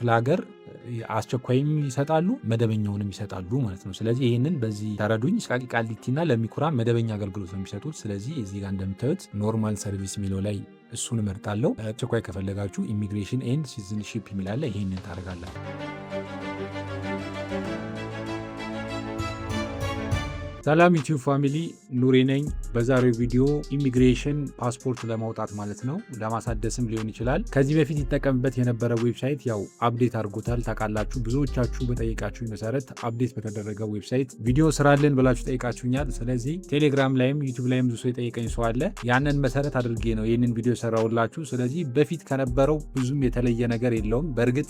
ክፍለ ሀገር አስቸኳይም ይሰጣሉ መደበኛውንም ይሰጣሉ ማለት ነው። ስለዚህ ይህንን በዚህ ተረዱኝ። አቃቂ ቃሊቲና ለሚኩራ መደበኛ አገልግሎት ነው የሚሰጡት። ስለዚህ እዚህ ጋር እንደምታዩት ኖርማል ሰርቪስ የሚለው ላይ እሱን እመርጣለሁ። አስቸኳይ ከፈለጋችሁ ኢሚግሬሽን ኤንድ ሲቲዝንሺፕ የሚላለ ይህንን ታደርጋላችሁ። ሰላም ዩቲዩብ ፋሚሊ፣ ኑሬ ነኝ። በዛሬው ቪዲዮ ኢሚግሬሽን ፓስፖርት ለማውጣት ማለት ነው፣ ለማሳደስም ሊሆን ይችላል። ከዚህ በፊት ይጠቀምበት የነበረ ዌብሳይት ያው አፕዴት አድርጎታል ታውቃላችሁ። ብዙዎቻችሁ በጠየቃችሁ መሰረት አፕዴት በተደረገ ዌብሳይት ቪዲዮ ስራልን ብላችሁ ጠይቃችሁኛል። ስለዚህ ቴሌግራም ላይም ዩቲዩብ ላይም ብዙ ሰው የጠየቀኝ ሰው አለ። ያንን መሰረት አድርጌ ነው ይህንን ቪዲዮ ሰራውላችሁ። ስለዚህ በፊት ከነበረው ብዙም የተለየ ነገር የለውም። በእርግጥ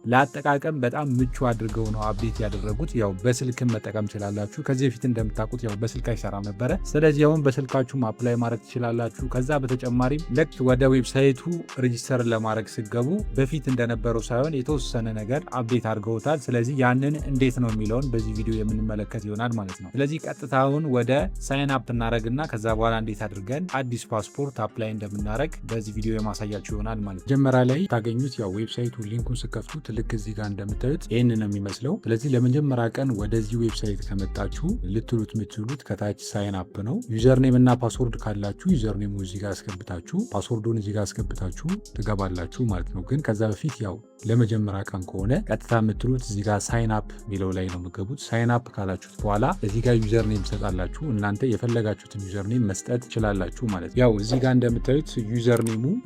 ለአጠቃቀም በጣም ምቹ አድርገው ነው አፕዴት ያደረጉት። ያው በስልክም መጠቀም ትችላላችሁ። ከዚህ በፊት እንደምታውቁት ያው በስልክ አይሰራም ነበረ። ስለዚህ አሁን በስልካችሁም አፕላይ ማድረግ ትችላላችሁ። ከዛ በተጨማሪም ልክ ወደ ዌብሳይቱ ሬጂስተር ለማድረግ ሲገቡ በፊት እንደነበረው ሳይሆን የተወሰነ ነገር አፕዴት አድርገውታል። ስለዚህ ያንን እንዴት ነው የሚለውን በዚህ ቪዲዮ የምንመለከት ይሆናል ማለት ነው። ስለዚህ ቀጥታውን ወደ ሳይን አፕ እናደርግና ከዛ በኋላ እንዴት አድርገን አዲስ ፓስፖርት አፕላይ እንደምናደርግ በዚህ ቪዲዮ የማሳያችሁ ይሆናል ማለት ነው። መጀመሪያ ላይ ታገኙት ያው ዌብሳይቱ ሊንኩን ስከፍቱት ልክ እዚህ ጋር እንደምታዩት ይህን ነው የሚመስለው። ስለዚህ ለመጀመሪያ ቀን ወደዚህ ዌብሳይት ከመጣችሁ ልትሉት የምትሉት ከታች ሳይን አፕ ነው። ዩዘርኔም እና ፓስወርድ ካላችሁ ዩዘርኔሙ እዚህ ጋር አስገብታችሁ ፓስወርዱን እዚህ ጋር አስገብታችሁ ትገባላችሁ ማለት ነው። ግን ከዛ በፊት ያው ለመጀመሪያ ቀን ከሆነ ቀጥታ የምትሉት እዚህ ጋር ሳይን አፕ የሚለው ላይ ነው የምትገቡት። ሳይን አፕ ካላችሁት በኋላ እዚህ ጋር ዩዘርኔም ትሰጣላችሁ። እናንተ የፈለጋችሁትን ዩዘርኔም መስጠት ትችላላችሁ ማለት ነው። ያው እዚህ ጋር እንደምታዩት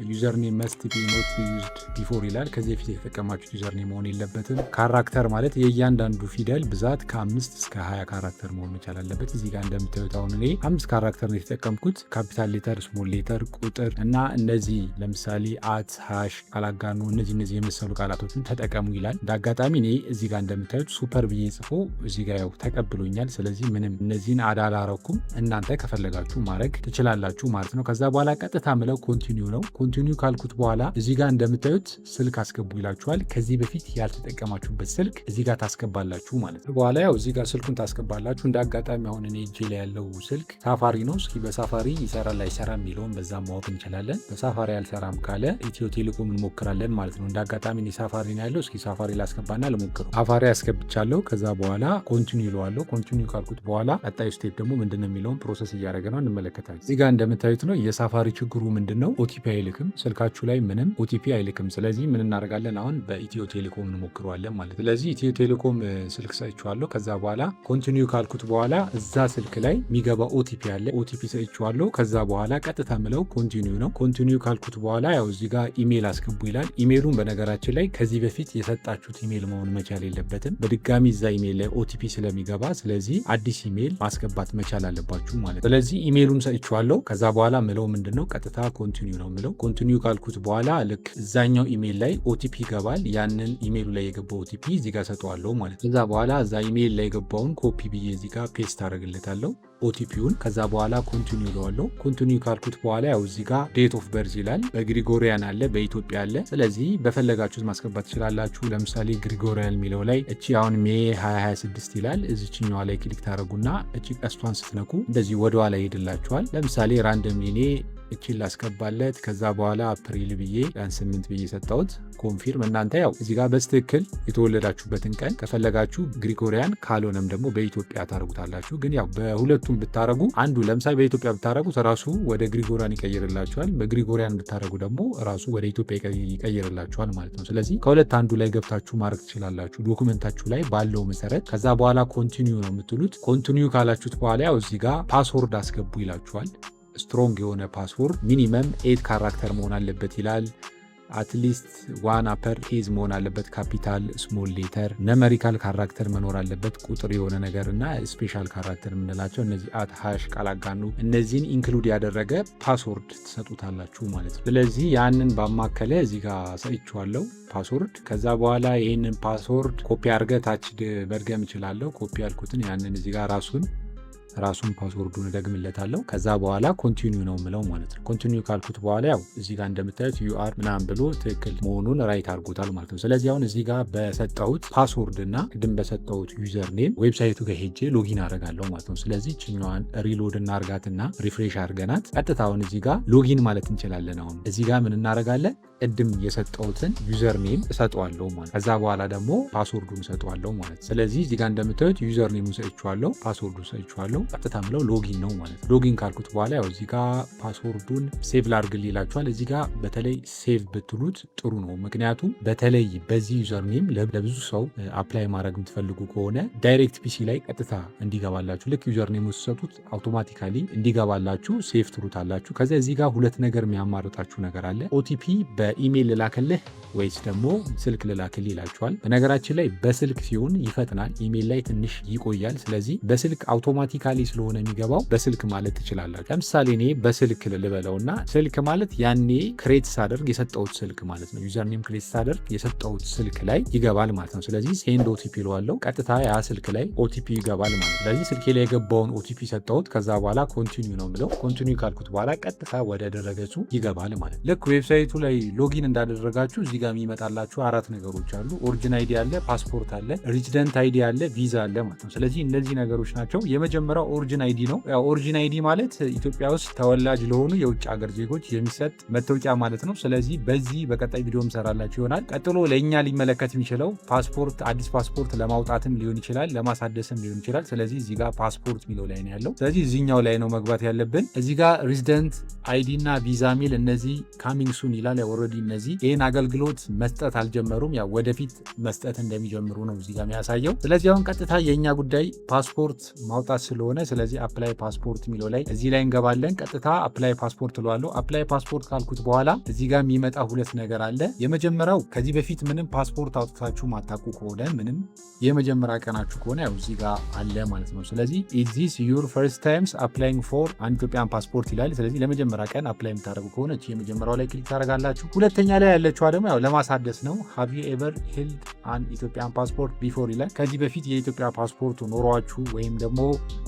ዩዘርኔም መስት ቢ ኖት ቢ ዩዝድ ቢፎር ይላል። ከዚህ በፊት የተጠቀማችሁት ዩዘርኔም መሆን የለበትም። ካራክተር ማለት የእያንዳንዱ ፊደል ብዛት ከ5 እስከ 20 ካራክተር መሆን መቻል አለበት። እዚህ ጋር እንደምታዩት አሁን እኔ 5 ካራክተር ነው የተጠቀምኩት። ካፒታል ሌተር፣ ስሞል ሌተር፣ ቁጥር እና እነዚህ ለምሳሌ አት፣ ሃሽ፣ ቃላጋኑ እነዚህ የመሰሉ ቃላቶችን ተጠቀሙ ይላል። እንዳጋጣሚ እኔ እዚህ ጋር እንደምታዩት ሱፐር ብዬ ጽፎ እዚህ ጋር ያው ተቀብሎኛል። ስለዚህ ምንም እነዚህን አላረኩም። እናንተ ከፈለጋችሁ ማድረግ ትችላላችሁ ማለት ነው። ከዛ በኋላ ቀጥታ ምለው ኮንቲኒው ነው። ኮንቲኒው ካልኩት በኋላ እዚህ ጋር እንደምታዩት ስልክ አስገቡ ይላችኋል። ከዚህ በፊት ያልተጠቀማችሁበት ስልክ እዚህ ጋር ታስገባላችሁ ማለት ነው። በኋላ ያው እዚህ ጋር ስልኩን ታስገባላችሁ። እንዳጋጣሚ አሁን እኔ እጄ ላይ ያለው ስልክ ሳፋሪ ነው። እስኪ በሳፋሪ ይሰራል አይሰራም የሚለውን በዛ ማወቅ እንችላለን። በሳፋሪ አልሰራም ካለ ኢትዮ ቴሌኮም እንሞክራለን ማለት ነው። እንዳጋጣሚ እኔ ሳፋሪ ነው ያለው። እስኪ ሳፋሪ ላስገባና ልሞክረው። ሳፋሪ አስገብቻለሁ። ከዛ በኋላ ኮንቲኒው ይለዋለሁ። ኮንቲኒው ካልኩት በኋላ ቀጣዩ ስቴፕ ደግሞ ምንድነው የሚለውን ፕሮሰስ እያደረገ ነው እንመለከታለን። እዚህ ጋር እንደምታዩት ነው የሳፋሪ ችግሩ ምንድነው? ኦቲፒ አይልክም። ስልካችሁ ላይ ምንም ኦቲፒ አይልክም። ስለዚህ ምን እናደርጋለን? አሁን በኢትዮ ቴሌኮም እንሞክረዋለን ማለት። ስለዚህ ኢትዮ ቴሌኮም ስልክ ሰጥቼዋለሁ። ከዛ በኋላ ኮንቲኒው ካልኩት በኋላ እዛ ስልክ ላይ የሚገባ ኦቲፒ አለ። ኦቲፒ ሰጥቼዋለሁ። ከዛ በኋላ ቀጥታ ምለው ኮንቲኒው ነው። ኮንቲኒው ካልኩት በኋላ ያው እዚህ ጋር ኢሜል አስገቡ ይላል። ኢሜሉን በነገራችን ላይ ከዚህ በፊት የሰጣችሁት ኢሜል መሆን መቻል የለበትም። በድጋሚ እዛ ኢሜል ላይ ኦቲፒ ስለሚገባ ስለዚህ አዲስ ኢሜል ማስገባት መቻል አለባችሁ ማለት። ስለዚህ ኢሜሉን ሰጥቼዋለሁ። ከዛ በኋላ ምለው ምንድነው ቀጥታ ኮንቲኒው ነው ምለው። ኮንቲኒው ካልኩት በኋላ ልክ እዛኛው ኢሜል ላይ ኦቲፒ ይገባል። ያንን ኢሜሉ ላይ የገባው ኦቲፒ እዚህ ጋር ሰጠዋለሁ ማለት። ከዛ በኋላ እዛ ኢሜል ላይ የገባውን ኮፒ ብዬ እዚህ ጋር ፔስት አደርግለታለሁ ኦቲፒውን። ከዛ በኋላ ኮንቲኒው ይለዋለሁ። ኮንቲኒው ካልኩት በኋላ ያው እዚህ ጋር ዴት ኦፍ በርዝ ይላል። በግሪጎሪያን አለ፣ በኢትዮጵያ አለ። ስለዚህ በፈለጋችሁት ማስገባት ትችላላችሁ። ለምሳሌ ግሪጎሪያን የሚለው ላይ እቺ አሁን ሜ 2026 ይላል። እዚችኛዋ ላይ ክሊክ ታደረጉና እቺ ቀስቷን ስትነኩ እንደዚህ ወደኋላ ይሄድላችኋል። ለምሳሌ ራንደም ኔ እቺን ላስገባለት። ከዛ በኋላ አፕሪል ብዬ ቀን 8 ብዬ ሰጣሁት። ኮንፊርም። እናንተ ያው እዚህ ጋር በስትክክል የተወለዳችሁበትን ቀን ከፈለጋችሁ ግሪጎሪያን ካልሆነም ደግሞ በኢትዮጵያ ታደርጉታላችሁ። ግን ያው በሁለቱም ብታረጉ አንዱ ለምሳሌ በኢትዮጵያ ብታረጉት ራሱ ወደ ግሪጎሪያን ይቀይርላችኋል። በግሪጎሪያን ብታረጉ ደግሞ ራሱ ወደ ኢትዮጵያ ይቀይርላችኋል ማለት ነው። ስለዚህ ከሁለት አንዱ ላይ ገብታችሁ ማድረግ ትችላላችሁ ዶኩመንታችሁ ላይ ባለው መሰረት። ከዛ በኋላ ኮንቲኒው ነው የምትሉት። ኮንቲኒው ካላችሁት በኋላ ያው እዚህ ጋር ፓስወርድ አስገቡ ይላችኋል። ስትሮንግ የሆነ ፓስወርድ ሚኒመም 8 ካራክተር መሆን አለበት ይላል። አትሊስት 1 አፐር ኬዝ መሆን አለበት። ካፒታል ስሞል ሌተር ነመሪካል ካራክተር መኖር አለበት። ቁጥር የሆነ ነገር እና ስፔሻል ካራክተር የምንላቸው እነዚህ አት፣ ሃሽ፣ ቃላጋኑ እነዚህን ኢንክሉድ ያደረገ ፓስወርድ ትሰጡታላችሁ ማለት ነው። ስለዚህ ያንን ባማከለ እዚህ ጋር ሰጥቼዋለሁ ፓስወርድ። ከዛ በኋላ ይህንን ፓስወርድ ኮፒ አድርገህ ታች መድገም እችላለሁ። ኮፒ ያልኩትን ያንን እዚህ ጋር ራሱን ፓስወርዱን እደግምለታለሁ። ከዛ በኋላ ኮንቲኒው ነው የምለው ማለት ነው። ኮንቲኒው ካልኩት በኋላ ያው እዚህ ጋር እንደምታዩት ዩአር ምናምን ብሎ ትክክል መሆኑን ራይት አድርጎታል ማለት ነው። ስለዚህ አሁን እዚህ ጋር በሰጠሁት ፓስወርድ እና ቅድም በሰጠሁት ዩዘር ኔም ዌብሳይቱ ጋር ሄጄ ሎጊን አደርጋለሁ ማለት ነው። ስለዚህ ችኛዋን ሪሎድ እናርጋትና ሪፍሬሽ አድርገናት ቀጥታ አሁን እዚህ ጋር ሎጊን ማለት እንችላለን። አሁን እዚህ ጋር ምን እናደርጋለን? ቅድም የሰጠሁትን ዩዘር ኔም እሰጠዋለሁ ማለት ከዛ በኋላ ደግሞ ፓስወርዱን እሰጠዋለሁ ማለት። ስለዚህ እዚህ ጋር እንደምታዩት ዩዘር ኔሙን ሰጥቼዋለሁ፣ ፓስወርዱን ሰጥቼዋለሁ። ቀጥታ ምለው ሎጊን ነው ማለት። ሎጊን ካልኩት በኋላ ያው እዚህ ጋር ፓስወርዱን ሴቭ ላድርግልህ ይላችኋል። እዚህ ጋር በተለይ ሴቭ ብትሉት ጥሩ ነው። ምክንያቱም በተለይ በዚህ ዩዘር ኔም ለብዙ ሰው አፕላይ ማድረግ የምትፈልጉ ከሆነ ዳይሬክት ፒሲ ላይ ቀጥታ እንዲገባላችሁ ልክ ዩዘር ኔም ሰጡት አውቶማቲካሊ እንዲገባላችሁ ሴቭ ትሉታላችሁ። ከዚያ እዚህ ጋር ሁለት ነገር የሚያማርጣችሁ ነገር አለ። ኦቲፒ በኢሜይል ልላክልህ ወይስ ደግሞ ስልክ ልላክልህ ይላችኋል። በነገራችን ላይ በስልክ ሲሆን ይፈጥናል፣ ኢሜይል ላይ ትንሽ ይቆያል። ስለዚህ በስልክ አውቶማቲካሊ ስለሆነ የሚገባው በስልክ ማለት ትችላላችሁ። ለምሳሌ እኔ በስልክ ልበለውና ስልክ ማለት ያኔ ክሬት ሳደርግ የሰጠሁት ስልክ ማለት ነው። ዩዘር ኔም ክሬት ሳደርግ የሰጠሁት ስልክ ላይ ይገባል ማለት ነው። ስለዚህ ሴንድ ኦቲፒ ለዋለው ቀጥታ ያ ስልክ ላይ ኦቲፒ ይገባል ማለት ነው። ስለዚህ ስልኬ ላይ የገባውን ኦቲፒ ሰጠሁት። ከዛ በኋላ ኮንቲኒዩ ነው የምለው። ኮንቲኒዩ ካልኩት በኋላ ቀጥታ ወደ ድረገጹ ይገባል ማለት ነው። ልክ ዌብሳይቱ ላይ ሎጊን እንዳደረጋችሁ እዚህ ጋር የሚመጣላችሁ 4 ነገሮች አሉ። ኦሪጂን አይዲ አለ፣ ፓስፖርት አለ፣ ሬዚደንት አይዲ አለ፣ ቪዛ አለ ማለት ነው። ስለዚህ እነዚህ ነገሮች ናቸው። የመጀመሪያው ኦሪጂን አይዲ ነው። ያው ኦሪጂን አይዲ ማለት ኢትዮጵያ ውስጥ ተወላጅ ለሆኑ የውጭ ሀገር ዜጎች የሚሰጥ መታወቂያ ማለት ነው። ስለዚህ በዚህ በቀጣይ ቪዲዮ እንሰራላችሁ ይሆናል። ቀጥሎ ለእኛ ሊመለከት የሚችለው ፓስፖርት፣ አዲስ ፓስፖርት ለማውጣትም ሊሆን ይችላል፣ ለማሳደስም ሊሆን ይችላል። ስለዚህ እዚህ ጋር ፓስፖርት ሚለው ላይ ነው ያለው። ስለዚህ እዚህኛው ላይ ነው መግባት ያለብን። እዚህ ጋር ሬዚደንት አይዲ እና ቪዛ ሚል እነዚህ ካሚንግ ሱን ይላል። ኦልሬዲ እነዚህ ይህን አገልግሎት መስጠት አልጀመሩም። ያው ወደፊት መስጠት እንደሚጀምሩ ነው እዚህ ጋር የሚያሳየው። ስለዚህ አሁን ቀጥታ የእኛ ጉዳይ ፓስፖርት ማውጣት ስለሆነ ስለዚህ አፕላይ ፓስፖርት ሚለው ላይ እዚህ ላይ እንገባለን። ቀጥታ አፕላይ ፓስፖርት እለዋለሁ። አፕላይ ፓስፖርት ካልኩት በኋላ እዚህ ጋር የሚመጣ 2 ነገር አለ። የመጀመሪያው ከዚህ በፊት ምንም ፓስፖርት አውጥታችሁ ማታውቁ ከሆነ ምንም የመጀመሪያ ቀናችሁ ከሆነ ያው እዚህ ጋር አለ ማለት ነው። ስለዚህ is this your first times applying for an Ethiopian passport ይላል። ስለዚህ ለመጀመሪያ ቀን አፕላይ የምታደርጉ ከሆነ የመጀመሪያው ላይ ክሊክ ታደርጋላችሁ። ሁለተኛ ላይ ያለችዋ ደግሞ ያው ለማሳደስ ነው። have you ever held an Ethiopian passport before ይላል። ከዚህ በፊት የኢትዮጵያ ፓስፖርት ኖሯችሁ ወይም ደግሞ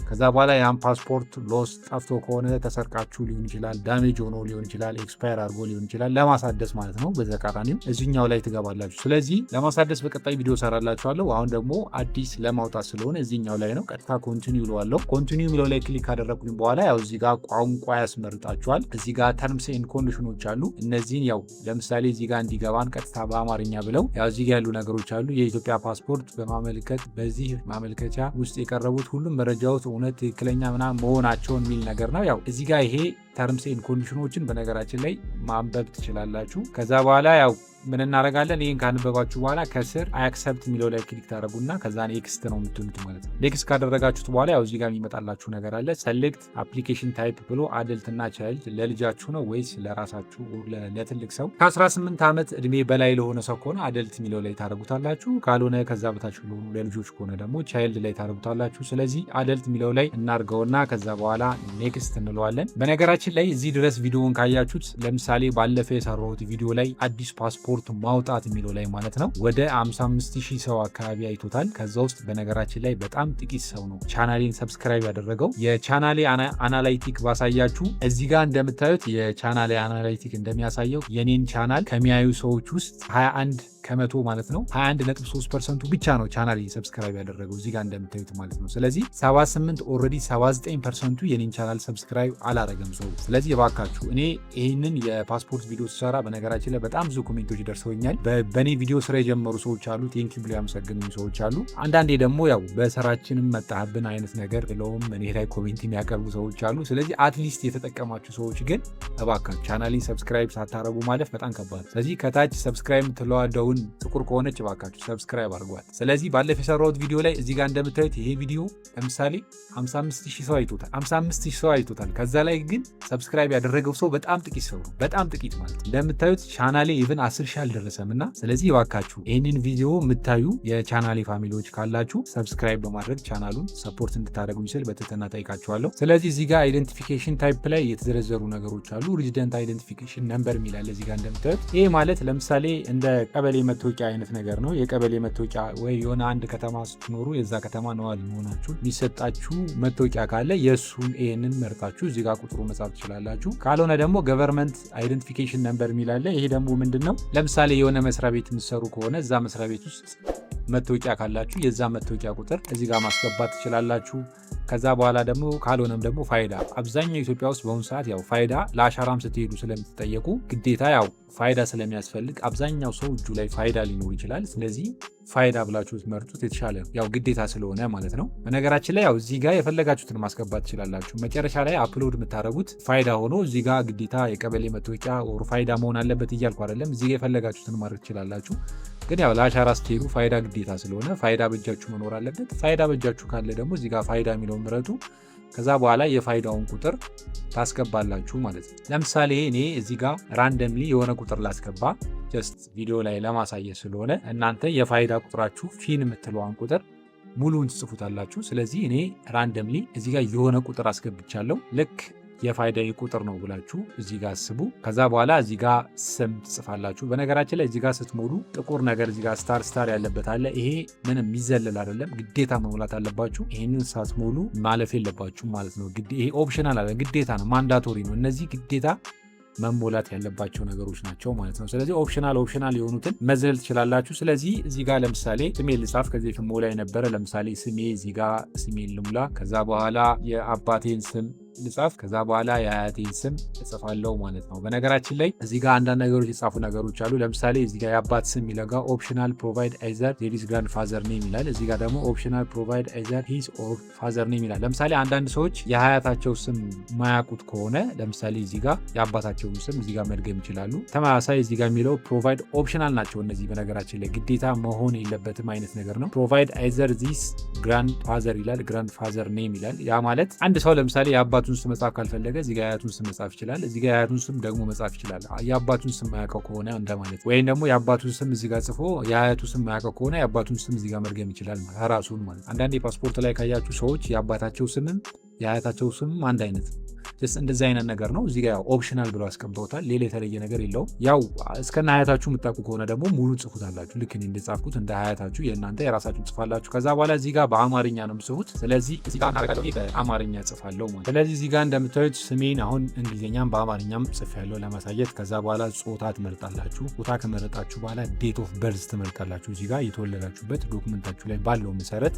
ከዛ በኋላ ያን ፓስፖርት ሎስ ጠፍቶ ከሆነ ተሰርቃችሁ ሊሆን ይችላል፣ ዳሜጅ ሆኖ ሊሆን ይችላል፣ ኤክስፓየር አድርጎ ሊሆን ይችላል። ለማሳደስ ማለት ነው። በተቃራኒው እዚህኛው ላይ ትገባላችሁ። ስለዚህ ለማሳደስ በቀጣይ ቪዲዮ ሰራላችኋለሁ። አሁን ደግሞ አዲስ ለማውጣት ስለሆነ እዚህኛው ላይ ነው። ቀጥታ ኮንቲኒዩ እለዋለሁ። ኮንቲኒዩ የሚለው ላይ ክሊክ ካደረኩኝ በኋላ ያው እዚህ ጋር ቋንቋ ያስመርጣችኋል። እዚህ ጋር ተርምስ ኤንድ ኮንዲሽኖች አሉ። እነዚህን ያው ለምሳሌ እዚህ ጋር እንዲገባን ቀጥታ በአማርኛ ብለው ያው እዚህ ጋር ያሉ ነገሮች አሉ። የኢትዮጵያ ፓስፖርት በማመልከት በዚህ ማመልከቻ ውስጥ የቀረቡት ሁሉም መረጃዎች እውነት ትክክለኛ ምናምን መሆናቸውን የሚል ነገር ነው። ያው እዚህ ጋር ይሄ ተርምስ ኤንድ ኮንዲሽኖችን በነገራችን ላይ ማንበብ ትችላላችሁ። ከዛ በኋላ ያው ምን እናደርጋለን? ይህን ካነበባችሁ በኋላ ከስር አክሰፕት የሚለው ላይ ክሊክ ታደረጉና ከዛ ኔክስት ነው የምትሉት ማለት ነው። ኔክስት ካደረጋችሁት በኋላ ያው እዚህ ጋር የሚመጣላችሁ ነገር አለ። ሰሌክት አፕሊኬሽን ታይፕ ብሎ አደልትና ቻይልድ፣ ለልጃችሁ ነው ወይስ ለራሳችሁ ለትልቅ ሰው? ከ18 ዓመት እድሜ በላይ ለሆነ ሰው ከሆነ አደልት የሚለው ላይ ታደረጉታላችሁ። ካልሆነ ከዛ በታች ለሆኑ ለልጆች ከሆነ ደግሞ ቻይልድ ላይ ታደረጉታላችሁ። ስለዚህ አደልት የሚለው ላይ እናርገውና ከዛ በኋላ ኔክስት እንለዋለን። በነገራችን ላይ እዚህ ድረስ ቪዲዮውን ካያችሁት ለምሳሌ ባለፈ የሰራሁት ቪዲዮ ላይ አዲስ ፓስፖርት ማውጣት የሚለው ላይ ማለት ነው ወደ 55,000 ሰው አካባቢ አይቶታል። ከዛ ውስጥ በነገራችን ላይ በጣም ጥቂት ሰው ነው ቻናሌን ሰብስክራይብ ያደረገው። የቻናሌ አናላይቲክ ባሳያችሁ እዚህ ጋር እንደምታዩት የቻናሌ አናላይቲክ እንደሚያሳየው የኔን ቻናል ከሚያዩ ሰዎች ውስጥ 21 ከመቶ ማለት ነው 21.3% ብቻ ነው ቻናል ሰብስክራይብ ያደረገው እዚህ ጋር እንደምታዩት ማለት ነው። ስለዚህ 78 ኦልሬዲ 79% የኔን ቻናል ሰብስክራይብ አላረገም ሰው። ስለዚህ እባካችሁ እኔ ይህንን የፓስፖርት ቪዲዮ ስሰራ በነገራችን ላይ በጣም ብዙ ኮሜንቶች ደርሰውኛል። በእኔ ቪዲዮ ስራ የጀመሩ ሰዎች አሉ፣ ቴንኪው ብሎ ያመሰግኑ ሰዎች አሉ። አንዳንዴ ደግሞ ያው በስራችንም መጣህብን አይነት ነገር ብለውም እኔ ላይ ኮሜንት የሚያቀርቡ ሰዎች አሉ። ስለዚህ አትሊስት የተጠቀማችሁ ሰዎች ግን እባካችሁ ቻናሌን ሰብስክራይብ ሳታረጉ ማለፍ በጣም ከባድ። ስለዚህ ከታች ሰብስክራይብ የምትለዋደውን ጥቁር ከሆነች እባካችሁ ሰብስክራይብ አድርጓል። ስለዚህ ባለፈው የሰራሁት ቪዲዮ ላይ እዚህ ጋር እንደምታዩት ይሄ ቪዲዮ ለምሳሌ 55,000 ሰው አይቶታል። 55,000 ሰው አይቶታል። ከዛ ላይ ግን ሰብስክራይብ ያደረገው ሰው በጣም ጥቂት ሰው ነው። በጣም ጥቂት ማለት እንደምታዩት ቻናሌ ኢቭን 10,000 አልደረሰም እና ስለዚህ እባካችሁ ይህንን ቪዲዮ የምታዩ የቻናሌ ፋሚሊዎች ካላችሁ ሰብስክራይብ በማድረግ ቻናሉን ሰፖርት እንድታደርጉ ይችል በትህትና ጠይቃችኋለሁ። ስለዚህ እዚህ ጋር አይደንቲፊኬሽን ታይፕ ላይ የተዘረዘሩ ነገሮች አሉ። ሬዚደንት አይደንቲፊኬሽን ነምበር የሚላለ እዚህ ጋር እንደምታዩት ይሄ ማለት ለምሳሌ እንደ ቀበሌ መታወቂያ አይነት ነገር ነው። የቀበሌ መታወቂያ ወይ የሆነ አንድ ከተማ ስትኖሩ የዛ ከተማ ነዋሪ መሆናችሁ የሚሰጣችሁ መታወቂያ ካለ የእሱን ይሄንን መርጣችሁ እዚህ ጋር ቁጥሩ መጻፍ ትችላላችሁ። ካልሆነ ደግሞ ገቨርንመንት አይደንቲፊኬሽን ነምበር የሚላለ ይሄ ደግሞ ምንድን ነው? ለምሳሌ የሆነ መስሪያ ቤት የምትሰሩ ከሆነ እዛ መስሪያ ቤት ውስጥ መታወቂያ ካላችሁ የዛ መታወቂያ ቁጥር እዚህ ጋር ማስገባት ትችላላችሁ። ከዛ በኋላ ደግሞ ካልሆነም ደግሞ ፋይዳ። አብዛኛው ኢትዮጵያ ውስጥ በአሁኑ ሰዓት ያው ፋይዳ ለአሻራም ስትሄዱ ስለምትጠየቁ ግዴታ ያው ፋይዳ ስለሚያስፈልግ አብዛኛው ሰው እጁ ላይ ፋይዳ ሊኖር ይችላል። ስለዚህ ፋይዳ ብላችሁ ትመርጡት የተሻለ ያው ግዴታ ስለሆነ ማለት ነው። በነገራችን ላይ ያው እዚህ ጋር የፈለጋችሁትን ማስገባት ትችላላችሁ። መጨረሻ ላይ አፕሎድ የምታደርጉት ፋይዳ ሆኖ እዚህ ጋር ግዴታ የቀበሌ መታወቂያ ወር ፋይዳ መሆን አለበት እያልኩ አይደለም። እዚህ ጋር የፈለጋችሁትን ማድረግ ትችላላችሁ። ግን ያው ለአሻራ ስትሄዱ ፋይዳ ግዴታ ስለሆነ ፋይዳ በእጃችሁ መኖር አለበት። ፋይዳ በእጃችሁ ካለ ደግሞ እዚህ ጋር ፋይዳ የሚለውን ምረጡ። ከዛ በኋላ የፋይዳውን ቁጥር ታስገባላችሁ ማለት ነው። ለምሳሌ እኔ እዚህ ጋር ራንደምሊ የሆነ ቁጥር ላስገባ ጀስት ቪዲዮ ላይ ለማሳየት ስለሆነ እናንተ የፋይዳ ቁጥራችሁ ፊን የምትለዋን ቁጥር ሙሉውን ትጽፉታላችሁ። ስለዚህ እኔ ራንደምሊ እዚህ ጋር የሆነ ቁጥር አስገብቻለሁ። ልክ የፋይዳ ቁጥር ነው ብላችሁ እዚህ ጋር አስቡ። ከዛ በኋላ እዚህ ጋር ስም ትጽፋላችሁ። በነገራችን ላይ እዚህ ጋር ስትሞሉ ጥቁር ነገር እዚህ ጋር ስታር ያለበት አለ። ይሄ ምንም የሚዘለል አይደለም፣ ግዴታ መሙላት አለባችሁ። ይሄንን ሳትሞሉ ማለፍ የለባችሁ ማለት ነው። ይሄ ኦፕሽናል አለ፣ ግዴታ ነው፣ ማንዳቶሪ ነው። እነዚህ ግዴታ መሞላት ያለባቸው ነገሮች ናቸው ማለት ነው። ስለዚህ ኦፕሽናል የሆኑትን መዝለል ትችላላችሁ። ስለዚህ እዚህ ጋር ለምሳሌ ስሜ ልጻፍ። ከዚህ በፊት ሞላ የነበረ ለምሳሌ ስሜ እዚህ ጋር ስሜን ልሙላ። ከዛ በኋላ የአባቴን ስም ልጻፍ። ከዛ በኋላ የአያቴን ስም እጽፋለሁ ማለት ነው። በነገራችን ላይ እዚህ ጋር አንዳንድ ነገሮች የጻፉ ነገሮች አሉ። ለምሳሌ እዚህ ጋር የአባት ስም ይለጋ ኦፕሽናል ፕሮቫይድ አይዘር ሂዝ ግራንድ ፋዘር ኔም ይላል። እዚህ ጋር ደግሞ ኦፕሽናል ፕሮቫይድ አይዘር ሂዝ ኦር ፋዘር ኔም ይላል። ለምሳሌ አንዳንድ ሰዎች የሀያታቸው ስም ማያውቁት ከሆነ ለምሳሌ እዚህ ጋር የአባታቸውን ስም እዚህ ጋር መድገም ይችላሉ። ተመሳሳይ እዚህ ጋር የሚለው ፕሮቫይድ ኦፕሽናል ናቸው እነዚህ። በነገራችን ላይ ግዴታ መሆን የለበትም አይነት ነገር ነው። ፕሮቫይድ አይዘር ዚስ ግራንድ ፋዘር ይላል፣ ግራንድ ፋዘር ኔም ይላል። ያ ማለት አንድ ሰው ለምሳሌ የአባቱን ስም መጻፍ ካልፈለገ እዚህ ጋር የአያቱን ስም መጻፍ ይችላል። እዚህ ጋር የአያቱን ስም ደግሞ መጻፍ ይችላል። የአባቱን ስም ማያውቀው ከሆነ እንደማለት። ወይም ደግሞ የአባቱን ስም እዚህ ጋር ጽፎ የአያቱ ስም ማያውቀው ከሆነ የአባቱን ስም እዚህ ጋር መድገም ይችላል ራሱን ማለት። አንዳንድ የፓስፖርት ላይ ካያችሁ ሰዎች የአባታቸው ስምም የአያታቸው ስምም አንድ አይነት እንደዚህ አይነት ነገር ነው። እዚህ ጋር ያው ኦፕሽናል ብለው አስቀምጠውታል። ሌላ የተለየ ነገር የለውም። ያው እስከነ ሀያታችሁ የምታውቁ ከሆነ ደግሞ ሙሉ ጽፉታላችሁ። ልክ እኔ እንደጻፍኩት እንደ ሀያታችሁ የእናንተ የራሳችሁን ጽፋላችሁ። ከዛ በኋላ እዚህ ጋር በአማርኛ ነው የምጽፉት። ስለዚህ እዚህ ጋር በአማርኛ ጽፋለሁ ማለት። ስለዚህ እዚህ ጋር እንደምታዩት ስሜን አሁን እንግሊዝኛም በአማርኛም ጽፌያለሁ ለማሳየት። ከዛ በኋላ ጾታ ትመርጣላችሁ። ጾታ ከመረጣችሁ በኋላ ዴት ኦፍ በርዝ ትመርጣላችሁ። እዚህ ጋር የተወለዳችሁበት ዶክመንታችሁ ላይ ባለው መሰረት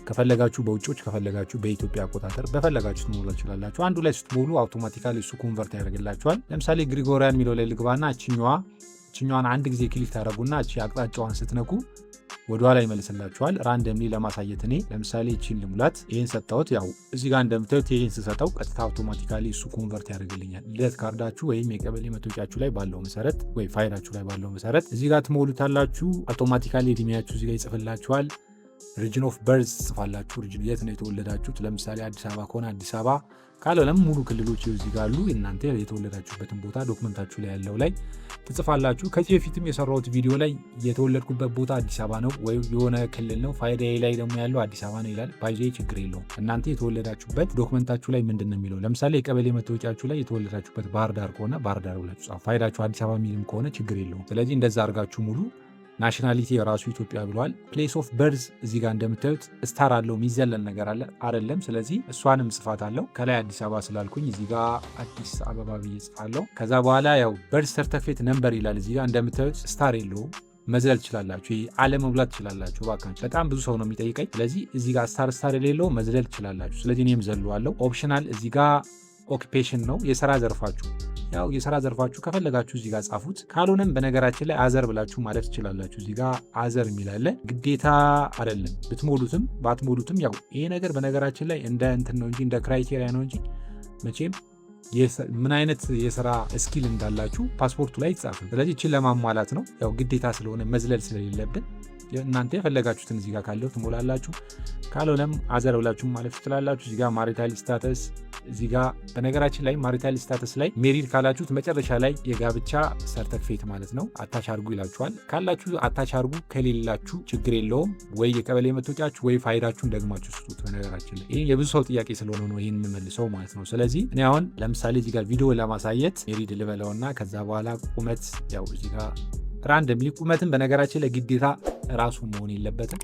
ከፈለጋችሁ በውጮች ከፈለጋችሁ በኢትዮጵያ አቆጣጠር በፈለጋችሁ ትሞሉ ትችላላችሁ። አንዱ ላይ ስትሞሉ አውቶማቲካሊ እሱ ኮንቨርት ያደርግላችኋል። ለምሳሌ ግሪጎሪያን የሚለው ላይ ልግባና እችኛዋን አንድ ጊዜ ክሊክ ታደርጉና እቺ አቅጣጫዋን ስትነኩ ወደኋላ ይመልስላችኋል። ራንደምሊ ለማሳየት እኔ ለምሳሌ እቺን ልሙላት። ይሄን ሰጣሁት። ያው እዚህ ጋር እንደምታዩት ይሄን ስሰጠው ቀጥታ አውቶማቲካሊ እሱ ኮንቨርት ያደርግልኛል። ልደት ካርዳችሁ ወይም የቀበሌ መታወቂያችሁ ላይ ባለው መሰረት ወይ ፋይላችሁ ላይ ባለው መሰረት እዚህ ጋር ትሞሉታላችሁ። አውቶማቲካሊ እድሜያችሁ እዚህ ጋር ይጽፍላችኋል። ሪጅን ኦፍ በርዝ ጽፋላችሁ። ሪጅን የት ነው የተወለዳችሁት? ለምሳሌ አዲስ አበባ ከሆነ አዲስ አበባ፣ ካልሆነም ሙሉ ክልሎች እዚህ ጋር አሉ። እናንተ የተወለዳችሁበትን ቦታ ዶክመንታችሁ ላይ ያለው ላይ ትጽፋላችሁ። ከዚህ በፊትም የሰራሁት ቪዲዮ ላይ የተወለድኩበት ቦታ አዲስ አበባ ነው ወይ የሆነ ክልል ነው፣ ፋይዳዬ ላይ ደግሞ ያለው አዲስ አበባ ነው ይላል። ባይዜ ችግር የለውም። እናንተ የተወለዳችሁበት ዶክመንታችሁ ላይ ምንድን ነው የሚለው፣ ለምሳሌ የቀበሌ መታወቂያችሁ ላይ የተወለዳችሁበት ባህር ዳር ከሆነ ባህር ዳር ብላችሁ ጻፉ። ፋይዳችሁ አዲስ አበባ የሚልም ከሆነ ችግር የለውም። ስለዚህ እንደዛ አድርጋችሁ ሙሉ። ናሽናሊቲ የራሱ ኢትዮጵያ ብለዋል። ፕሌስ ኦፍ በርዝ እዚህ ጋር እንደምታዩት ስታር አለው፣ የሚዘለን ነገር አለ አይደለም። ስለዚህ እሷንም ጽፋት አለው። ከላይ አዲስ አበባ ስላልኩኝ እዚህ ጋር አዲስ አበባ ብዬ ጽፋለሁ። ከዛ በኋላ ያው በርዝ ሰርተፊኬት ነምበር ይላል። እዚህ ጋር እንደምታዩት ስታር የለውም፣ መዝለል ትችላላችሁ። ይሄ አለመሙላት ትችላላችሁ። ባካችሁ በጣም ብዙ ሰው ነው የሚጠይቀኝ። ስለዚህ እዚህ ጋር ስታር የሌለው መዝለል ትችላላችሁ። ስለዚህ እኔም ዘለዋለሁ። ኦፕሽናል እዚህ ጋር ኦኪፔሽን ነው የስራ ዘርፋችሁ። ያው የስራ ዘርፋችሁ ከፈለጋችሁ እዚህ ጋር ጻፉት። ካልሆነም በነገራችን ላይ አዘር ብላችሁ ማለት ትችላላችሁ። እዚህ ጋር አዘር የሚላለ ግዴታ አይደለም። ብትሞሉትም ባትሞሉትም ያው ይሄ ነገር በነገራችን ላይ እንደ እንትን ነው እንጂ እንደ ክራይቴሪያ ነው እንጂ መቼም ምን አይነት የስራ ስኪል እንዳላችሁ ፓስፖርቱ ላይ ይጻፋል። ስለዚህ እቺን ለማሟላት ነው ያው ግዴታ ስለሆነ መዝለል ስለሌለብን እናንተ የፈለጋችሁትን እዚህ ጋር ካለው ትሞላላችሁ። ካልሆነም አዘር ብላችሁ ማለት ትችላላችሁ። እዚህ ጋር ማሪታል ስታተስ እዚህ ጋር በነገራችን ላይ ማሪታል ስታተስ ላይ ሜሪድ ካላችሁት መጨረሻ ላይ የጋብቻ ሰርተፊኬት ማለት ነው አታች አርጉ ይላችኋል። ካላችሁ አታች አርጉ፣ ከሌላችሁ ችግር የለውም። ወይ የቀበሌ መታወቂያችሁ ወይ ፋይዳችሁን ደግማችሁ ስጡት። በነገራችን ላይ ይሄ የብዙ ሰው ጥያቄ ስለሆነ ነው ይሄን የምመልሰው ማለት ነው። ስለዚህ እኔ አሁን ለምሳሌ እዚህ ጋር ቪዲዮ ለማሳየት ሜሪድ ልበለውና ከዛ በኋላ ቁመት ያው እዚህ ጋር ራንደምሊ ቁመትን በነገራችን ላይ ግዴታ ራሱ መሆን የለበትም።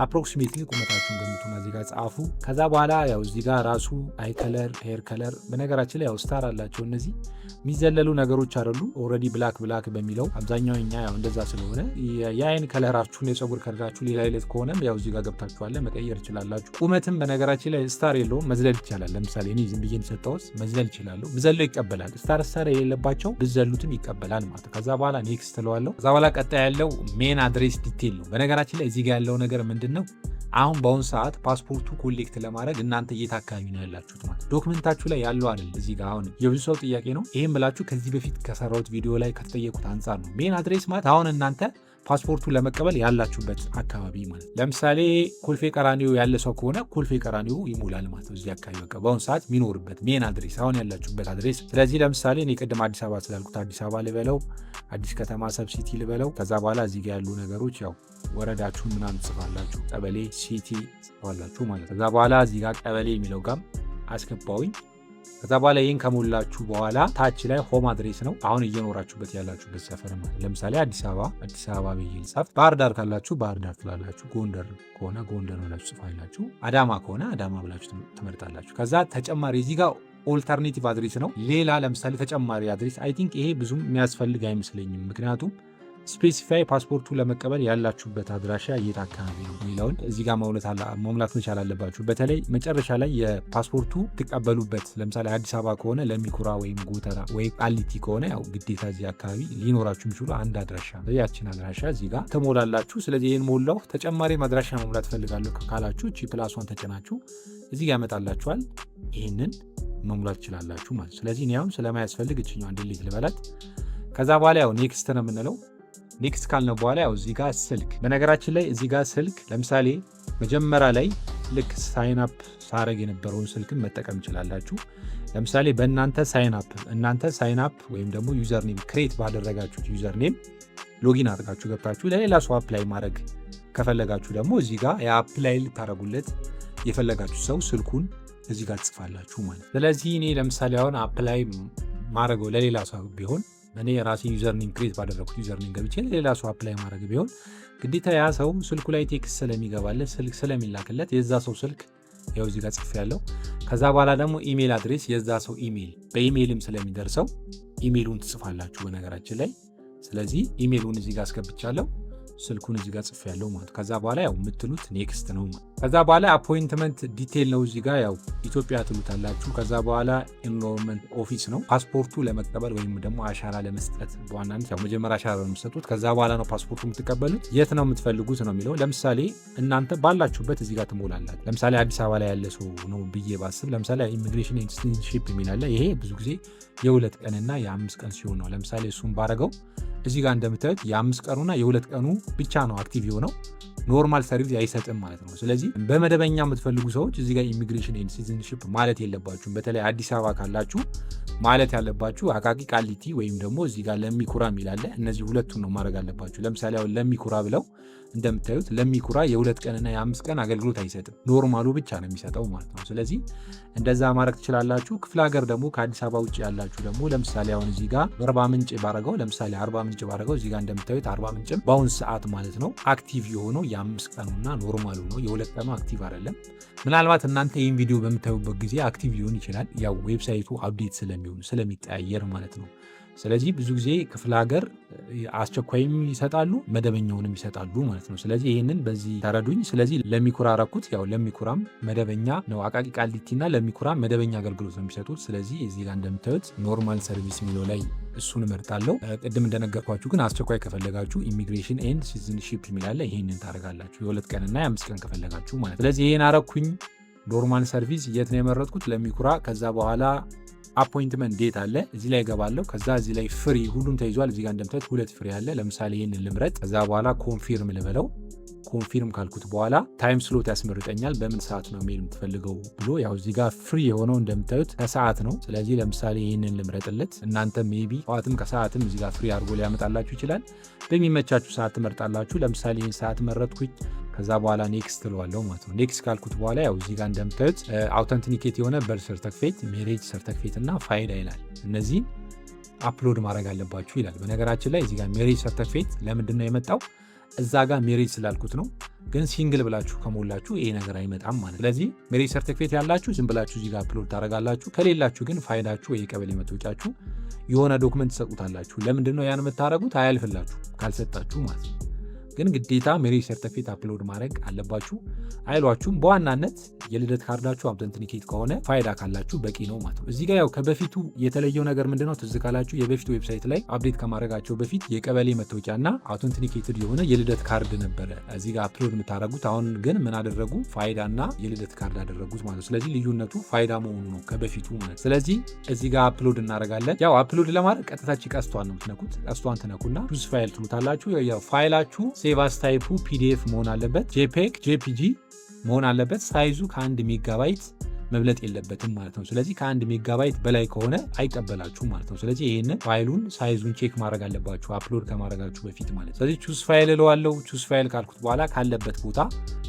አፕሮክሲሜትሊ ቁመታችሁን ገምቱና እዚህ ጋር ጻፉ። ከዛ በኋላ ያው እዚህ ጋር ራሱ አይ ከለር፣ ሄር ከለር በነገራችን ላይ ያው ስታር አላቸው። እነዚህ የሚዘለሉ ነገሮች አይደሉ። ኦልሬዲ ብላክ በሚለው አብዛኛው እኛ ያው እንደዛ ስለሆነ የአይን ከለራችሁን የፀጉር ከለራችሁ ሌላ አይነት ከሆነም ያው እዚህ ጋር ገብታችኋል መቀየር ይችላላችሁ። ቁመትም በነገራችን ላይ ስታር የለውም መዝለል ይቻላል። ለምሳሌ እኔ ዝም ብዬ ሰጠውስ መዝለል ይችላለሁ። ብዘለው ይቀበላል። ስታር የሌለባቸው ብዘሉትም ይቀበላል ማለት። ከዛ በኋላ ኔክስት ትለዋለሁ። ከዛ በኋላ ቀጣይ ያለው ሜን አድሬስ ዲቴል ነው። በነገራችን ላይ እዚህ ጋር ያለው ነገር ምንድነው? አሁን በአሁን ሰዓት ፓስፖርቱ ኮሌክት ለማድረግ እናንተ የት አካባቢ ነው ያላችሁት ማለት ዶክመንታችሁ ላይ ያለው አይደል? እዚህ ጋር አሁን የብዙ ሰው ጥያቄ ነው። ይሄን ብላችሁ ከዚህ በፊት ከሰራሁት ቪዲዮ ላይ ከተጠየቁት አንጻር ነው። ሜን አድሬስ ማለት አሁን እናንተ ፓስፖርቱ ለመቀበል ያላችሁበት አካባቢ ማለት። ለምሳሌ ኮልፌ ቀራኒዮ ያለ ሰው ከሆነ ኮልፌ ቀራኒዮ ይሞላል ማለት ነው። እዚህ አካባቢ በቃ በአሁን ሰዓት የሚኖርበት ሜን አድሬስ አሁን ያላችሁበት አድሬስ። ስለዚህ ለምሳሌ እኔ ቅድም አዲስ አበባ ስላልኩት አዲስ አበባ ልበለው፣ አዲስ ከተማ ሰብሲቲ ልበለው። ከዛ በኋላ እዚህ ጋር ያሉ ነገሮች ያው ወረዳችሁን ምናምን ጽፋላችሁ፣ ቀበሌ ሲቲ ጽፋላችሁ ማለት። ከዛ በኋላ እዚህ ጋር ቀበሌ የሚለው ጋር አስገባውኝ። ከዛ በኋላ ይህን ከሞላችሁ በኋላ ታች ላይ ሆም አድሬስ ነው አሁን እየኖራችሁበት ያላችሁበት ሰፈር ማለት። ለምሳሌ አዲስ አበባ ብዬ ልጻፍ። ባህር ዳር ካላችሁ ባህር ዳር ትላላችሁ። ጎንደር ከሆነ ጎንደር ብላችሁ ጽፋላችሁ። አዳማ ከሆነ አዳማ ብላችሁ ትመርጣላችሁ። ከዛ ተጨማሪ እዚህ ጋር ኦልተርኔቲቭ አድሬስ ነው ሌላ ለምሳሌ ተጨማሪ አድሬስ። አይ ቲንክ ይሄ ብዙም የሚያስፈልግ አይመስለኝም። ምክንያቱም ስፔሲፋይ ፓስፖርቱ ለመቀበል ያላችሁበት አድራሻ የት አካባቢ ነው የሚለውን እዚህ ጋር መሙላት መቻል አለባችሁ። በተለይ መጨረሻ ላይ የፓስፖርቱ ትቀበሉበት ለምሳሌ አዲስ አበባ ከሆነ ለሚኩራ ወይም ጎተራ ወይም ቃሊቲ ከሆነ ያው ግዴታ እዚህ አካባቢ ሊኖራችሁ የሚችሉ አንድ አድራሻ ያችን አድራሻ እዚህ ጋር ትሞላላችሁ። ስለዚህ ይህን ሞላው። ተጨማሪ አድራሻ መሙላት ፈልጋለሁ ካላችሁ ቺ+1 ተጭናችሁ እዚህ ጋር ያመጣላችኋል። ይህንን መሙላት ትችላላችሁ ማለት። ስለዚህ እኔ አሁን ስለማያስፈልግ እችኛዋን ዲሊት ልበላት። ከዛ በኋላ ያው ኔክስት ነው የምንለው። ኔክስት ካልነው በኋላ ያው እዚህ ጋር ስልክ፣ በነገራችን ላይ እዚህ ጋር ስልክ ለምሳሌ መጀመሪያ ላይ ልክ ሳይን አፕ ሳረግ የነበረውን ስልክን መጠቀም ይችላላችሁ። ለምሳሌ በእናንተ ሳይን አፕ ወይም ደግሞ ዩዘርኔም ክሬት ባደረጋችሁት ዩዘርኔም ሎጊን አድርጋችሁ ገብታችሁ ለሌላ ሰው አፕላይ ማድረግ ከፈለጋችሁ ደግሞ እዚህ ጋር የአፕላይ ልታደረጉለት የፈለጋችሁ ሰው ስልኩን እዚህ ጋር ትጽፋላችሁ ማለት። ስለዚህ እኔ ለምሳሌ አሁን አፕላይ ማድረገው ለሌላ ሰው ቢሆን እኔ የራሴ ዩዘርኔም ክሬት ባደረኩት ዩዘርኔም ገብቼ ለሌላ ሰው አፕላይ ማድረግ ቢሆን ግዴታ ያ ሰው ስልኩ ላይ ቴክስት ስለሚገባለት ስልክ ስለሚላክለት የዛ ሰው ስልክ ያው እዚህ ጋር ጽፌ ያለው። ከዛ በኋላ ደግሞ ኢሜል አድሬስ የዛ ሰው ኢሜል በኢሜልም ስለሚደርሰው ኢሜሉን ትጽፋላችሁ በነገራችን ላይ። ስለዚህ ኢሜሉን እዚህ ጋር አስገብቻለሁ፣ ስልኩን እዚህ ጋር ጽፌ ያለው ማለት። ከዛ በኋላ ያው የምትሉት ኔክስት ነው ማለት። ከዛ በኋላ አፖይንትመንት ዲቴል ነው እዚህ ጋር ያው ኢትዮጵያ ትሉታላችሁ። ከዛ በኋላ ኢንሮልመንት ኦፊስ ነው ፓስፖርቱ ለመቀበል ወይም ደግሞ አሻራ ለመስጠት። በዋናነት ያው መጀመሪያ አሻራ ነው የምትሰጡት፣ ከዛ በኋላ ነው ፓስፖርቱ የምትቀበሉት። የት ነው የምትፈልጉት ነው የሚለው። ለምሳሌ እናንተ ባላችሁበት እዚህ ጋር ትሞላላችሁ። ለምሳሌ አዲስ አበባ ላይ ያለ ሰው ነው ብዬ ባስብ ለምሳሌ ኢሚግሬሽን ኤንድ ሲቲዝንሺፕ የሚል አለ። ይሄ ብዙ ጊዜ የ2 ቀንና የ5 ቀን ሲሆን ነው። ለምሳሌ እሱን ባረገው እዚህ ጋር እንደምታዩት የ5 ቀኑና የ2 ቀኑ ብቻ ነው አክቲቭ የሆነው። ኖርማል ሰርቪስ አይሰጥም ማለት ነው። ስለዚህ በመደበኛ የምትፈልጉ ሰዎች እዚህ ጋር ኢሚግሬሽን ኤንድ ሲቲዝንሺፕ ማለት የለባችሁም። በተለይ አዲስ አበባ ካላችሁ ማለት ያለባችሁ አቃቂ ቃሊቲ ወይም ደግሞ እዚህ ጋር ለሚኩራ የሚላለ እነዚህ ሁለቱን ነው ማድረግ አለባችሁ። ለምሳሌ አሁን ለሚኩራ ብለው እንደምታዩት ለሚኩራ የ2 ቀንና የ5 ቀን አገልግሎት አይሰጥም። ኖርማሉ ብቻ ነው የሚሰጠው ማለት ነው። ስለዚህ እንደዛ ማድረግ ትችላላችሁ። ክፍለ ሀገር ደግሞ ከአዲስ አበባ ውጭ ያላችሁ ደግሞ ለምሳሌ አሁን እዚህ ጋር አርባ ምንጭ ባረገው ለምሳሌ አርባ ምንጭ ባረገው እዚህ ጋር እንደምታዩት አርባ ምንጭም በአሁን ሰዓት ማለት ነው አክቲቭ የሆነው የ5 ቀኑና ኖርማሉ ነው። የ2 ቀኑ አክቲቭ አይደለም። ምናልባት እናንተ ይህን ቪዲዮ በምታዩበት ጊዜ አክቲቭ ሊሆን ይችላል። ያው ዌብሳይቱ አፕዴት ስለሚቀያየር ማለት ነው። ስለዚህ ብዙ ጊዜ ክፍለ ሀገር አስቸኳይም ይሰጣሉ መደበኛውንም ይሰጣሉ ማለት ነው። ስለዚህ ይህንን በዚህ ተረዱኝ። ስለዚህ ለሚኩራ ረኩት ያው ለሚኩራም መደበኛ ነው። አቃቂ ቃሊቲና ለሚኩራ መደበኛ አገልግሎት ነው የሚሰጡት። ስለዚህ እዚህ ጋር እንደምታዩት ኖርማል ሰርቪስ የሚለው ላይ እሱን እመርጣለሁ። ቅድም እንደነገርኳችሁ ግን አስቸኳይ ከፈለጋችሁ ኢሚግሬሽን ኤንድ ሲቲዝንሺፕ የሚላለ ይህንን ታደርጋላችሁ የ2 ቀንና የ5 ቀን ከፈለጋችሁ ማለት። ስለዚህ ይህን አረኩኝ። ኖርማል ሰርቪስ የት ነው የመረጥኩት? ለሚኩራ። ከዛ በኋላ አፖይንትመንት ዴት አለ እዚህ ላይ ገባለሁ። ከዛ እዚህ ላይ ፍሪ ሁሉም ተይዟል። እዚህ ጋር እንደምታዩት 2 ፍሪ አለ። ለምሳሌ ይህንን ልምረጥ። ከዛ በኋላ ኮንፊርም ልበለው። ኮንፊርም ካልኩት በኋላ ታይም ስሎት ያስመርጠኛል። በምን ሰዓት ነው ሜል የምትፈልገው ብሎ ያው እዚህ ጋር ፍሪ የሆነው እንደምታዩት ከሰዓት ነው። ስለዚህ ለምሳሌ ይህንን ልምረጥለት። እናንተ ሜቢ ጠዋትም ከሰዓትም እዚህ ጋር ፍሪ አድርጎ ሊያመጣላችሁ ይችላል። በሚመቻችሁ ሰዓት ትመርጣላችሁ። ለምሳሌ ይህን ሰዓት መረጥኩኝ። ከዛ በኋላ ኔክስት ትለዋለሁ ማለት ነው። ኔክስት ካልኩት በኋላ ያው እዚህ ጋር እንደምታዩት አውተንቲኬት የሆነ በርዝ ሰርተፊኬት፣ ሜሬጅ ሰርተፊኬት እና ፋይዳ ይላል። እነዚህን አፕሎድ ማድረግ አለባችሁ ይላል። በነገራችን ላይ እዚህ ጋር ሜሬጅ ሰርተፊኬት ለምንድን ነው የመጣው? እዛ ጋር ሜሬጅ ስላልኩት ነው። ግን ሲንግል ብላችሁ ከሞላችሁ ይሄ ነገር አይመጣም ማለት። ስለዚህ ሜሪጅ ሰርቲፊኬት ያላችሁ ዝም ብላችሁ እዚህ ጋር አፕሎድ ታደርጋላችሁ። ከሌላችሁ ግን ፋይዳችሁ ወይ የቀበሌ መታወቂያችሁ የሆነ ዶክመንት ትሰጡታላችሁ። ለምንድነው ያን የምታደርጉት? አያልፍላችሁ ካልሰጣችሁ ማለት ነው። ግን ግዴታ ሜሪጅ ሰርቲፊኬት አፕሎድ ማድረግ አለባችሁ አይሏችሁም። በዋናነት የልደት ካርዳችሁ አውተንቲኬት ከሆነ ፋይዳ ካላችሁ በቂ ነው ማለት ነው። እዚህ ጋር ያው ከበፊቱ የተለየው ነገር ምንድነው? ትዝ ካላችሁ የበፊቱ ዌብሳይት ላይ አፕዴት ከማድረጋቸው በፊት የቀበሌ መታወቂያና አውተንቲኬትድ የሆነ የልደት ካርድ ነበረ እዚህ ጋር አፕሎድ የምታደርጉት። አሁን ግን ምን አደረጉ? ፋይዳና የልደት ካርድ አደረጉት ማለት ነው። ስለዚህ ልዩነቱ ፋይዳ መሆኑ ነው ከበፊቱ ማለት። ስለዚህ እዚህ ጋር አፕሎድ እናደርጋለን። ያው አፕሎድ ለማድረግ ቀጥታች ቀስቷን ነው የምትነኩት። ቀስቷን ትነኩና ቹዝ ፋይል ትሉታላችሁ። ያው ፋይላችሁ ሴቭ አስ ታይፑ ፒዲኤፍ መሆን አለበት፣ ጄፔግ ጄፒጂ መሆን አለበት። ሳይዙ ከ1 ሜጋባይት መብለጥ የለበትም ማለት ነው። ስለዚህ ከ1 ሜጋባይት በላይ ከሆነ አይቀበላችሁም ማለት ነው። ስለዚህ ይሄንን ፋይሉን ሳይዙን ቼክ ማድረግ አለባችሁ አፕሎድ ከማድረጋችሁ በፊት ማለት ነው። ስለዚህ ቹዝ ፋይል እለዋለሁ። ቹዝ ፋይል ካልኩት በኋላ ካለበት ቦታ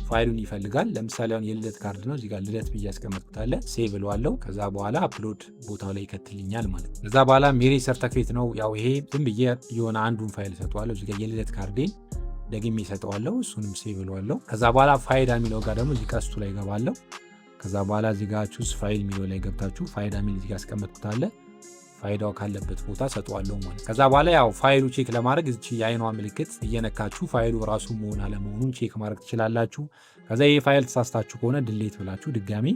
ፋይሉን ይፈልጋል። ለምሳሌ አሁን የልደት ካርድ ነው፣ እዚህ ጋር ልደት ብዬ ያስቀመጥኩት አለ። ሴቭ እለዋለሁ። ከዛ በኋላ አፕሎድ ቦታው ላይ ይከትልኛል ማለት ነው። ከዛ በኋላ ሜሪጅ ሰርቲፊኬት ነው። ያው ይሄ ዝም ብዬ የሆነ አንዱን ፋይል ሰጠዋለሁ። እዚህ ጋር የልደት ካርዴን ደግሜ ሰጠዋለሁ። እሱንም ሴቭ እለዋለሁ። ከዛ በኋላ ፋይዳ የሚለው ጋር ደግሞ እዚህ ቀስቱ ላይ ገባለሁ። ከዛ በኋላ እዚህ ጋር ቹዝ ፋይል የሚለው ላይ ገብታችሁ ፋይዳ የሚል እዚህ ጋር አስቀመጥኩት አለ። ፋይዳው ካለበት ቦታ ሰጠዋለሁ ማለት። ከዛ በኋላ ያው ፋይሉ ቼክ ለማድረግ እዚህ የአይኗ ምልክት እየነካችሁ ፋይሉ ራሱ መሆን አለመሆኑን ቼክ ማድረግ ትችላላችሁ። ከዛ ይሄ ፋይል ተሳስታችሁ ከሆነ ድሌት ብላችሁ ድጋሚ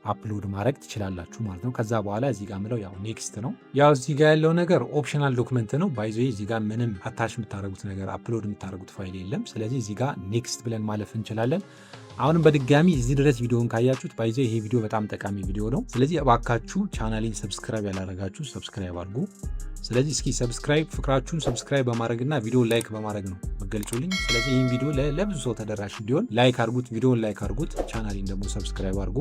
አፕሎድ ማድረግ ትችላላችሁ ማለት ነው። ከዛ በኋላ እዚህ ጋር ምለው ያው ኔክስት ነው። ያው እዚህ ጋር ያለው ነገር ኦፕሽናል ዶክመንት ነው። ባይዞ እዚህ ጋር ምንም አታች የምታደርጉት ነገር አፕሎድ የምታደርጉት ፋይል የለም። ስለዚህ እዚህ ጋር ኔክስት ብለን ማለፍ እንችላለን። አሁንም በድጋሚ እዚህ ድረስ ቪዲዮውን ካያችሁት ባይዞ ይሄ ቪዲዮ በጣም ጠቃሚ ቪዲዮ ነው። ስለዚህ እባካችሁ ቻናሌን ሰብስክራይብ ያላደረጋችሁ ሰብስክራይብ አድርጉ። ስለዚህ እስኪ ሰብስክራይብ ፍቅራችሁን ሰብስክራይብ በማድረግና ቪዲዮን ላይክ በማድረግ ነው መገልጹልኝ። ስለዚህ ይህን ቪዲዮ ለብዙ ሰው ተደራሽ እንዲሆን ላይክ አድርጉት፣ ቪዲዮን ላይክ አድርጉት፣ ቻናሌን ደግሞ ሰብስክራይብ አድርጉ።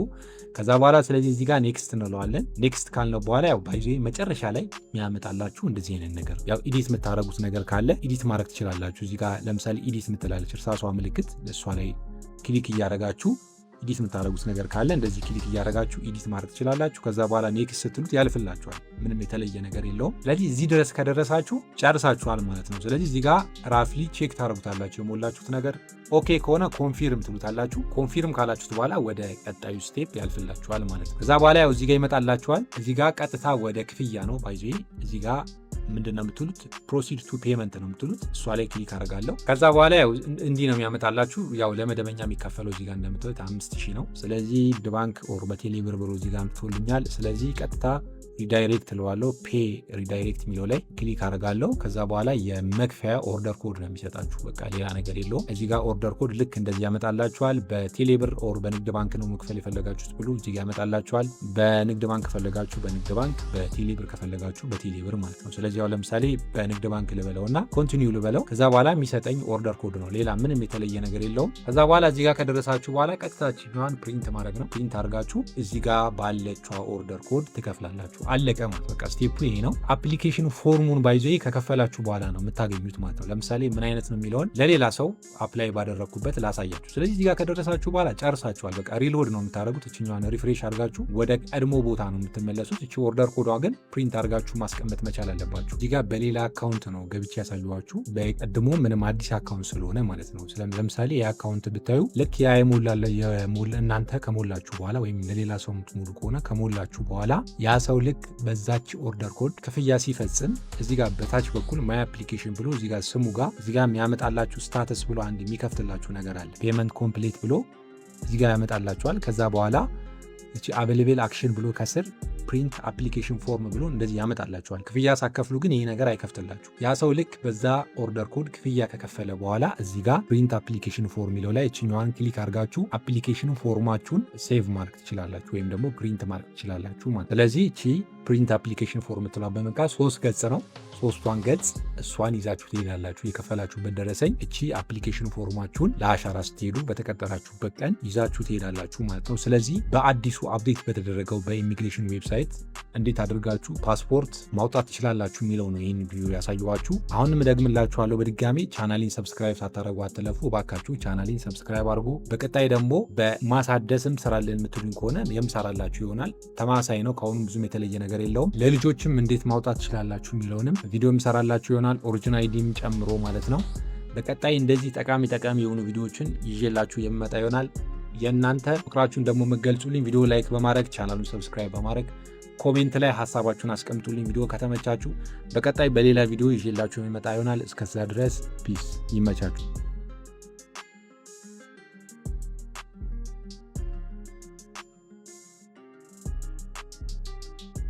ከዛ በኋላ ስለዚህ እዚህ ጋር ኔክስት እንለዋለን። ኔክስት ካልነው በኋላ ያው ባይዞ መጨረሻ ላይ የሚያመጣላችሁ እንደዚህ አይነት ነገር ያው ኢዲት የምታደርጉት ነገር ካለ ኢዲት ማድረግ ትችላላችሁ። እዚህ ጋር ለምሳሌ ኢዲት የምትላለች እርሳሷ ምልክት እሷ ላይ ክሊክ እያደረጋችሁ ኢዲት የምታደርጉት ነገር ካለ እንደዚህ ክሊክ እያደረጋችሁ ኢዲት ማድረግ ትችላላችሁ። ከዛ በኋላ ኔክስት ስትሉት ያልፍላችኋል። ምንም የተለየ ነገር የለውም። ስለዚህ እዚህ ድረስ ከደረሳችሁ ጨርሳችኋል ማለት ነው። ስለዚህ እዚህ ጋር ራፍሊ ቼክ ታደርጉታላችሁ። የሞላችሁት ነገር ኦኬ ከሆነ ኮንፊርም ትሉታላችሁ። ኮንፊርም ካላችሁት በኋላ ወደ ቀጣዩ ስቴፕ ያልፍላችኋል ማለት ነው። ከዛ በኋላ ያው እዚህ ጋር ይመጣላችኋል። እዚህ ጋር ቀጥታ ወደ ክፍያ ነው ባይዞ እዚህ ጋር ምንድን ነው የምትሉት? ፕሮሲድ ቱ ፔመንት ነው የምትሉት። እሷ ላይ ክሊክ አደርጋለሁ። ከዛ በኋላ ያው እንዲህ ነው የሚያመጣላችሁ። ያው ለመደበኛ የሚከፈለው እዚህ ጋር እንደምትሉት 5000 ነው። ስለዚህ ባንክ ኦር በቴሌ ብር ብሎ እዚህ ጋር አምጥቶልኛል። ስለዚህ ቀጥታ ሪዳይሬክት እለዋለሁ። ፔ ሪዳይሬክት የሚለው ላይ ክሊክ አደርጋለሁ። ከዛ በኋላ የመክፈያ ኦርደር ኮድ ነው የሚሰጣችሁ። በቃ ሌላ ነገር የለውም። እዚህ ጋር ኦርደር ኮድ ልክ እንደዚህ ያመጣላችኋል። በቴሌ ብር ኦር በንግድ ባንክ ነው መክፈል የፈለጋችሁት ብሎ እዚህ ጋር ያመጣላችኋል። በንግድ ባንክ ከፈለጋችሁ በንግድ ባንክ፣ በቴሌ ብር ከፈለጋችሁ በቴሌ ብር ማለት ነው። ስለዚህ ያው ለምሳሌ በንግድ ባንክ ልበለውና ኮንቲኒው ልበለው። ከዛ በኋላ የሚሰጠኝ ኦርደር ኮድ ነው። ሌላ ምንም የተለየ ነገር የለውም። ከዛ በኋላ እዚህ ጋር ከደረሳችሁ በኋላ ቀጥታችሁን ፕሪንት ማድረግ ነው። ፕሪንት አድርጋችሁ እዚህ ጋር ባለችው ኦርደር ኮድ ትከፍላላችሁ። አለቀ ማለት በቃ ስቴፑ ይሄ ነው። አፕሊኬሽኑ ፎርሙን ባይዞ ከከፈላችሁ በኋላ ነው የምታገኙት ማለት ነው። ለምሳሌ ምን አይነት ነው የሚለውን ለሌላ ሰው አፕላይ ባደረግኩበት ላሳያችሁ። ስለዚህ እዚህ ጋር ከደረሳችሁ በኋላ ጨርሳችኋል። በቃ ሪሎድ ነው የምታደርጉት። እችኛዋን ሪፍሬሽ አድርጋችሁ ወደ ቀድሞ ቦታ ነው የምትመለሱት። እቺ ኦርደር ኮዷ ግን ፕሪንት አድርጋችሁ ማስቀመጥ መቻል አለባችሁ። እዚህ ጋር በሌላ አካውንት ነው ገብቼ ያሳየኋችሁ። በቀድሞ ምንም አዲስ አካውንት ስለሆነ ማለት ነው። ለምሳሌ የአካውንት ብታዩ ልክ ያ እናንተ ከሞላችሁ በኋላ ወይም ለሌላ ሰው የምትሞሉ ከሆነ ከሞላችሁ በኋላ ያ ሰው ልክ በዛች ኦርደር ኮድ ክፍያ ሲፈጽም እዚህ ጋር በታች በኩል ማይ አፕሊኬሽን ብሎ እዚህ ጋር ስሙ ጋር እዚህ ጋር የሚያመጣላችሁ ስታተስ ብሎ አንድ የሚከፍትላችሁ ነገር አለ። ፔመንት ኮምፕሌት ብሎ እዚህ ጋር ያመጣላችኋል። ከዛ በኋላ እቺ አቬሌብል አክሽን ብሎ ከስር ፕሪንት አፕሊኬሽን ፎርም ብሎ እንደዚህ ያመጣላችኋል። ክፍያ ሳከፍሉ ግን ይሄ ነገር አይከፍትላችሁ። ያ ሰው ልክ በዛ ኦርደር ኮድ ክፍያ ከከፈለ በኋላ እዚህ ጋር ፕሪንት አፕሊኬሽን ፎርም የሚለው ላይ እችኛዋን ክሊክ አድርጋችሁ አፕሊኬሽን ፎርማችሁን ሴቭ ማድረግ ትችላላችሁ ወይም ደግሞ ፕሪንት ማድረግ ትችላላችሁ ማለት። ስለዚህ እቺ ፕሪንት አፕሊኬሽን ፎርም ትላ በመቃ 3 ገጽ ነው። 3ቷን ገጽ እሷን ይዛችሁ ትሄዳላችሁ። የከፈላችሁበት ደረሰኝ እቺ አፕሊኬሽን ፎርማችሁን ለአሻራ ስትሄዱ በተቀጠራችሁበት ቀን ይዛችሁ ትሄዳላችሁ ማለት ነው። ስለዚህ በአዲሱ አፕዴት በተደረገው በኢሚግሬሽን ዌብሳይት እንዴት አድርጋችሁ ፓስፖርት ማውጣት ትችላላችሁ የሚለው ነው ይህን ቪዲዮ ያሳየኋችሁ። አሁንም ደግምላችኋለሁ በድጋሚ ቻናሌን ሰብስክራይብ ሳታደርጉ አትለፉ። እባካችሁ ቻናሌን ሰብስክራይብ አድርጉ። በቀጣይ ደግሞ በማሳደስም ስራልን የምትሉኝ ከሆነ የምሰራላችሁ ይሆናል። ተማሳይ ነው። ከአሁኑ ብዙም የተለየ ነገር የለውም። ለልጆችም እንዴት ማውጣት ትችላላችሁ የሚለውንም ቪዲዮ የምሰራላችሁ ይሆናል። ኦሪጂናል አይዲም ጨምሮ ማለት ነው። በቀጣይ እንደዚህ ጠቃሚ የሆኑ ቪዲዮዎችን ይዤላችሁ የምመጣ ይሆናል። የእናንተ ፍቅራችሁን ደግሞ መገልጹልኝ ቪዲዮ ላይክ በማድረግ ቻናሉን ሰብስክራይብ በማድረግ ኮሜንት ላይ ሐሳባችሁን አስቀምጡልኝ። ቪዲዮ ከተመቻችሁ በቀጣይ በሌላ ቪዲዮ ይዤላችሁ የምመጣ ይሆናል። እስከዛ ድረስ ፒስ፣ ይመቻችሁ።